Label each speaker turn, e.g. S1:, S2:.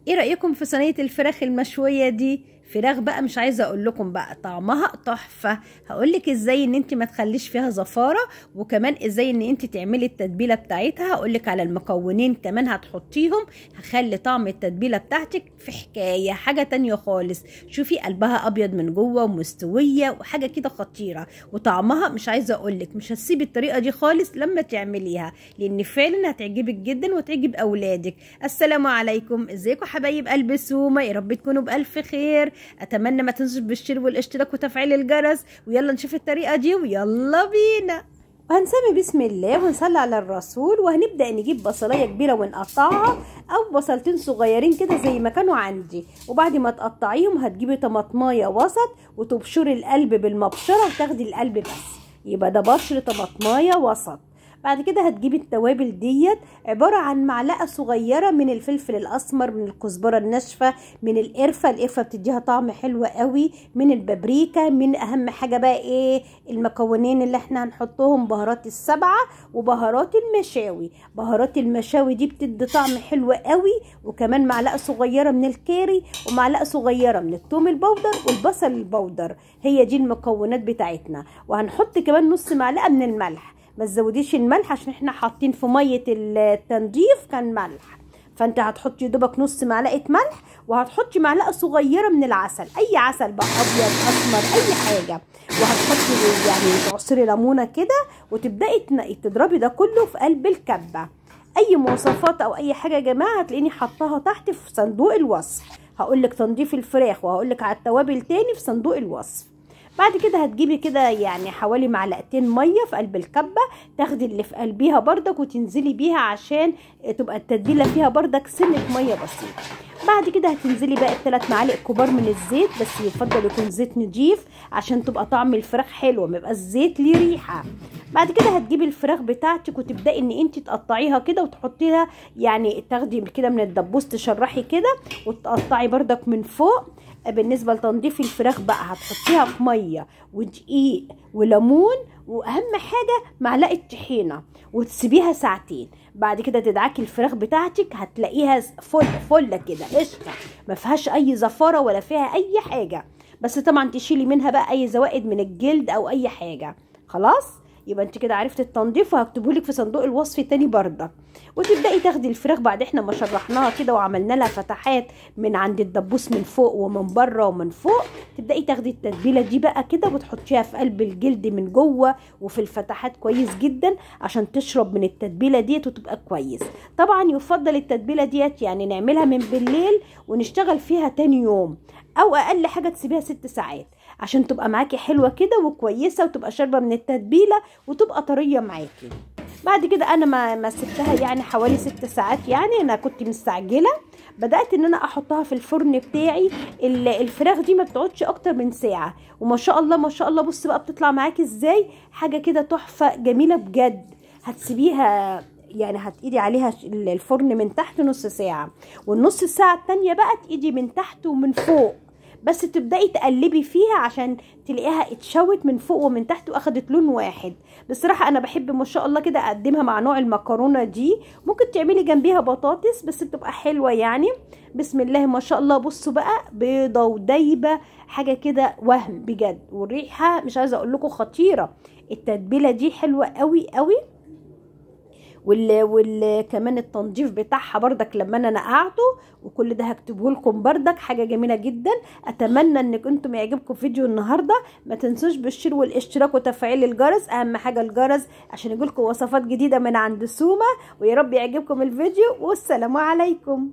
S1: ايه رأيكم في صينية الفراخ المشوية دي؟ فراخ بقى مش عايزه اقول لكم بقى طعمها تحفه. هقول لك ازاي ان انت ما تخليش فيها زفاره، وكمان ازاي ان انت تعملي التتبيله بتاعتها. هقول لك على المكونين كمان هتحطيهم، هخلي طعم التتبيله بتاعتك في حاجه تانية خالص. شوفي قلبها ابيض من جوه ومستويه وحاجه كده خطيره، وطعمها مش عايزه اقول لك مش هتسيبي الطريقه دي خالص لما تعمليها، لان فعلا هتعجبك جدا وتعجب اولادك. السلام عليكم، ازيكم حبايب قلب سومه؟ يا رب تكونوا بالف خير. اتمنى ما تنسوش بالشير والاشتراك وتفعيل الجرس، ويلا نشوف الطريقه دي ويلا بينا. وهنسمي بسم الله ونصلي على الرسول، وهنبدا نجيب بصلايه كبيره ونقطعها، او بصلتين صغيرين كده زي ما كانوا عندي. وبعد ما تقطعيهم هتجيبي طماطمايه وسط وتبشري القلب بالمبشره وتاخدي القلب بس، يبقى ده بشر طماطمايه وسط. بعد كده هتجيبي التوابل ديت، عبارة عن معلقة صغيرة من الفلفل الأسمر، من الكزبرة الناشفة، من القرفة بتديها طعم حلو قوي، من البابريكا، من أهم حاجة بقى إيه المكونين اللي احنا هنحطهم، بهارات السبعة وبهارات المشاوي. بهارات المشاوي دي بتدي طعم حلو قوي، وكمان معلقة صغيرة من الكاري، ومعلقة صغيرة من الثوم البودر والبصل البودر. هي دي المكونات بتاعتنا. وهنحط كمان نص معلقة من الملح، ما تزوديش الملح عشان احنا حاطين في ميه التنظيف كان ملح، فانت هتحطي دوبك نص معلقه ملح، وهتحطي معلقه صغيره من العسل، اي عسل بقى ابيض اسمر اي حاجه، وهتحطي يعني تعصري ليمونه كده، وتبداي تضربي ده كله في قلب الكبه. اي مواصفات او اي حاجه يا جماعه هتلاقيني حطاها تحت في صندوق الوصف، هقولك تنظيف الفراخ وهقولك على التوابل تاني في صندوق الوصف. بعد كده هتجيبي كده يعني حوالي معلقتين ميه في قلب الكبه، تاخدي اللي في قلبيها بردك وتنزلي بيها عشان تبقى التتبيله فيها بردك سنه ميه بسيطه. بعد كده هتنزلي بقى 3 معالق كبار من الزيت، بس يفضل يكون زيت نضيف عشان تبقى طعم الفراخ حلو، ما يبقى الزيت ليه ريحه. بعد كده هتجيبي الفراخ بتاعتك وتبداي ان انت تقطعيها كده وتحطيها، يعني تاخدي كده من الدبوس تشرحي كده وتقطعي بردك من فوق. بالنسبه لتنظيف الفراخ بقى هتحطيها في ميه ودقيق وليمون، واهم حاجه معلقه طحينه، وتسيبيها ساعتين. بعد كده تدعكي الفراخ بتاعتك هتلاقيها فله كده قشطه، ما فيهاش اي زفاره ولا فيها اي حاجه، بس طبعا تشيلي منها بقى اي زوائد من الجلد او اي حاجه. خلاص يبقى انت كده عرفتي التنظيف، وهكتبهولك في صندوق الوصف تاني بردك. وتبداي تاخدي الفراخ بعد احنا ما شرحناها كده وعملنا لها فتحات من عند الدبوس من فوق ومن بره ومن فوق، تبداي تاخدي التتبيله دي بقى كده وتحطيها في قلب الجلد من جوه وفي الفتحات كويس جدا عشان تشرب من التتبيله ديت وتبقى كويس. طبعا يفضل التتبيله ديت يعني نعملها من بالليل ونشتغل فيها تاني يوم، او اقل حاجه تسيبيها 6 ساعات عشان تبقى معاكي حلوه كده وكويسه، وتبقى شاربه من التتبيله وتبقى طريه معاكي. بعد كده انا ما سبتها يعني حوالي 6 ساعات، يعني انا كنت مستعجله، بدات ان انا احطها في الفرن بتاعي. الفراخ دي ما بتقعدش اكتر من ساعه، وما شاء الله ما شاء الله بص بقى بتطلع معاكي ازاي، حاجه كده تحفه جميله بجد. هتسيبيها يعني هتقيدي عليها الفرن من تحت نص ساعه، والنص ساعه التانيه بقى تقيدي من تحت ومن فوق، بس تبدأي تقلبي فيها عشان تلاقيها اتشوت من فوق ومن تحت واخدت لون واحد. بصراحة انا بحب ما شاء الله كده اقدمها مع نوع المكرونة دي، ممكن تعملي جنبيها بطاطس بس بتبقى حلوة يعني. بسم الله ما شاء الله، بصوا بقى بيضة ودايبة حاجة كده وهم بجد، والريحة مش عايزة اقول لكم خطيرة. التتبيلة دي حلوة قوي قوي، كمان التنظيف بتاعها بردك لما انا نقعته، وكل ده هكتبه لكم بردك، حاجه جميله جدا. اتمنى انكم انتم يعجبكم فيديو النهارده، ما تنسوش بالشير والاشتراك وتفعيل الجرس، اهم حاجه الجرس عشان يجيلكم وصفات جديده من عند سومه. ويا رب يعجبكم الفيديو، والسلام عليكم.